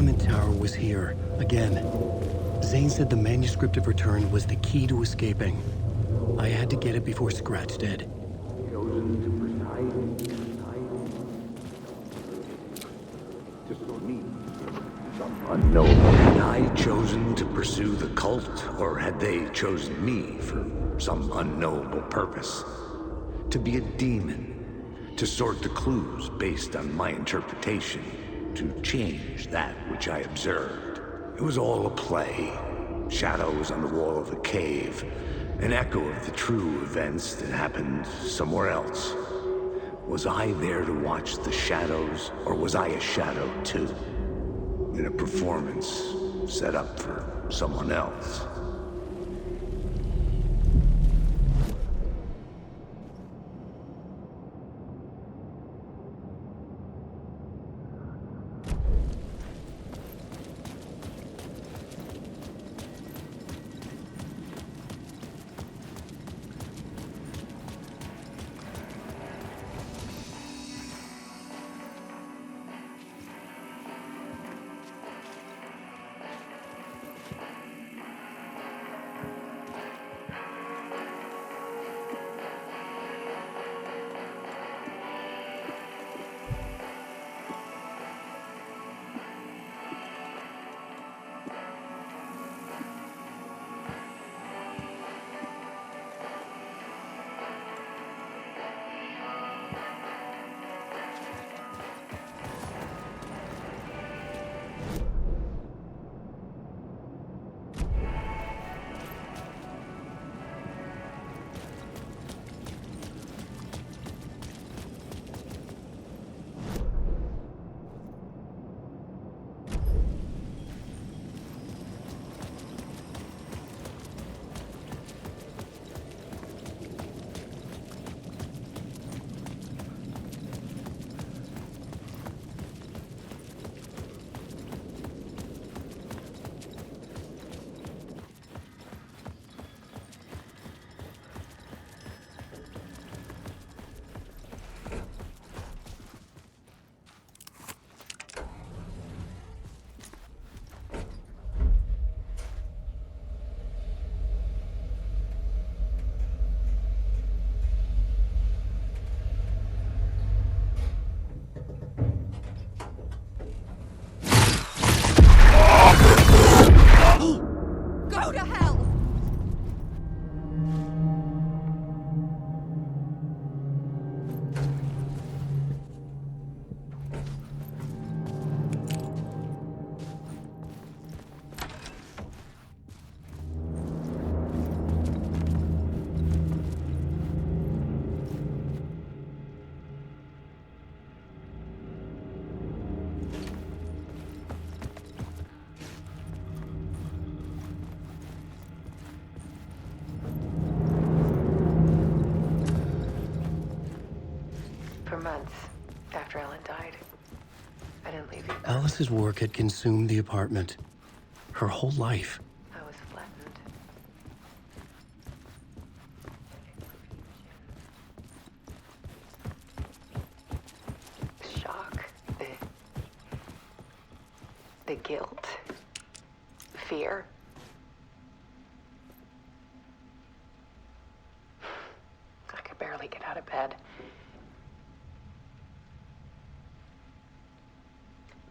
tenement tower was here, again. Zane said the manuscript of return was the key to escaping. I had to get it before Scratch did. Chosen to preside. Just for me. Some unknown. Had I chosen to pursue the cult, or had they chosen me for some unknowable purpose? To be a demon, to sort the clues based on my interpretation, to change that which I observed. It was all a play. Shadows on the wall of the cave, an echo of the true events that happened somewhere else. Was I there to watch the shadows, or was I a shadow too? In a performance set up for someone else. Go to hell! For months after Ellen died, I didn't leave you. Alice's work had consumed the apartment. Her whole life. I was flattened. The shock, the guilt, the fear. I could barely get out of bed.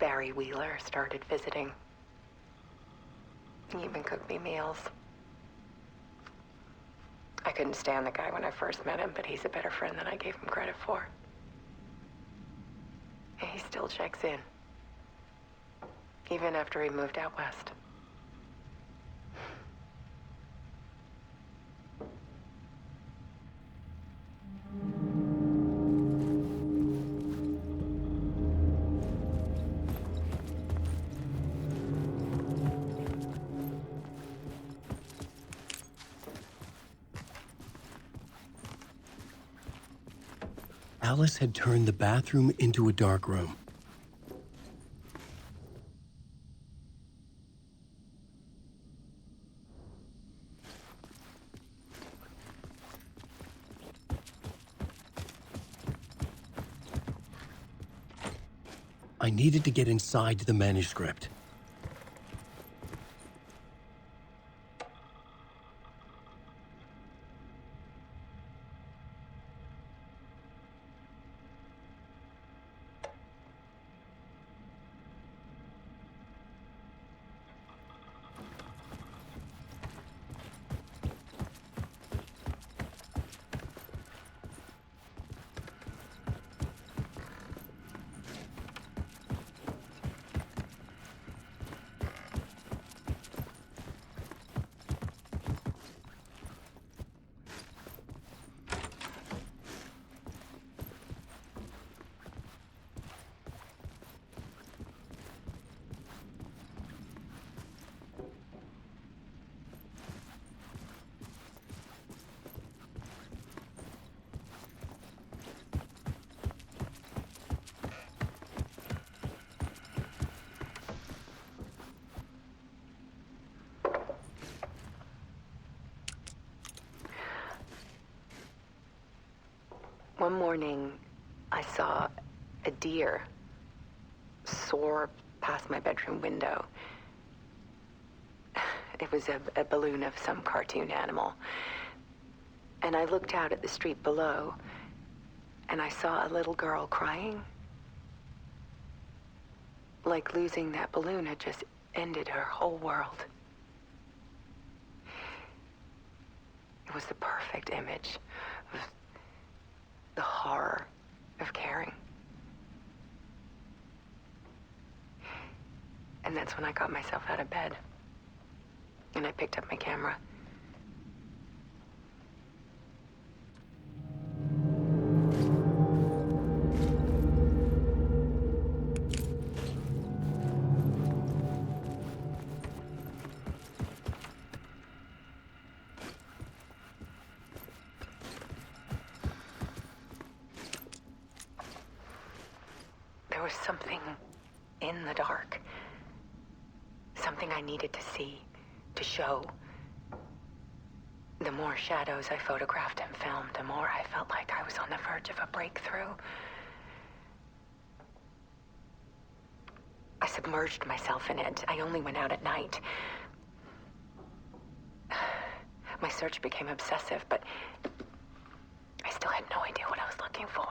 Barry Wheeler started visiting. He even cooked me meals. I couldn't stand the guy when I first met him, but he's a better friend than I gave him credit for. And he still checks in. Even after he moved out west. Alice had turned the bathroom into a dark room. I needed to get inside the manuscript. One morning, I saw a deer soar past my bedroom window. It was a balloon of some cartoon animal. And I looked out at the street below, and I saw a little girl crying. Like losing that balloon had just ended her whole world. It was the perfect image of the horror of caring. And that's when I got myself out of bed. And I picked up my camera. There was something in the dark. Something I needed to see, to show. The more shadows I photographed and filmed, the more I felt like I was on the verge of a breakthrough. I submerged myself in it. I only went out at night. My search became obsessive, but I still had no idea what I was looking for.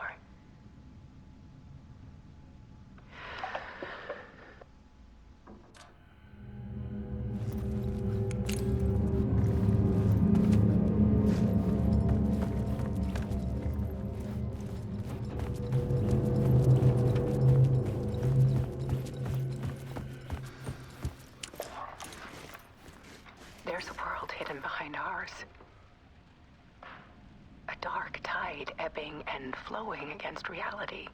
There's a world hidden behind ours. A dark tide ebbing and flowing against reality.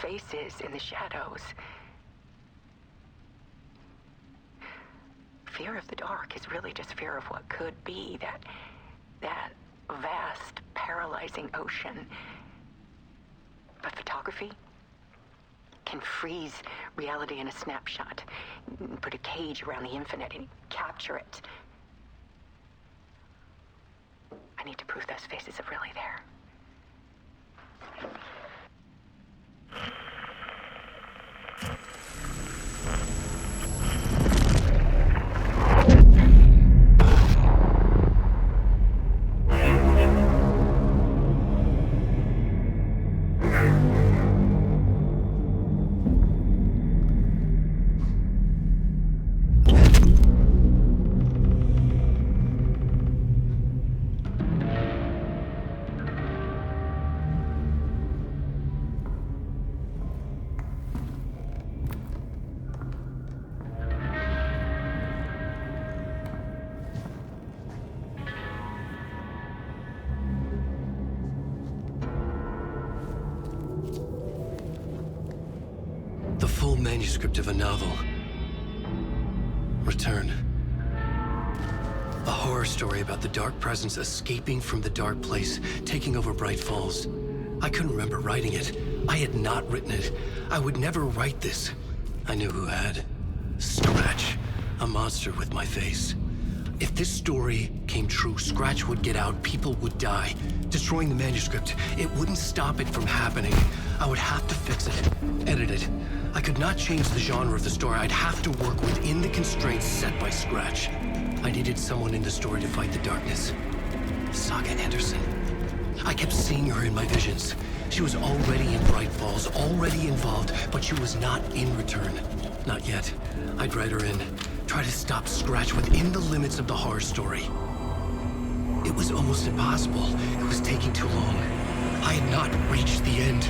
Faces in the shadows. Fear of the dark is really just fear of what could be, that vast, paralyzing ocean. But photography can freeze reality in a snapshot, put a cage around the infinite and capture it. I need to prove those faces are really there. The full manuscript of a novel. Return. A horror story about the dark presence escaping from the dark place, taking over Bright Falls. I couldn't remember writing it. I had not written it. I would never write this. I knew who had. Scratch. A monster with my face. If this story came true, Scratch would get out, people would die. Destroying the manuscript, it wouldn't stop it from happening. I would have to fix it, edit it. I could not change the genre of the story. I'd have to work within the constraints set by Scratch. I needed someone in the story to fight the darkness. Saga Anderson. I kept seeing her in my visions. She was already in Bright Falls, already involved, but she was not in Return. Not yet. I'd write her in. Try to stop Scratch within the limits of the horror story. It was almost impossible. It was taking too long. I had not reached the end.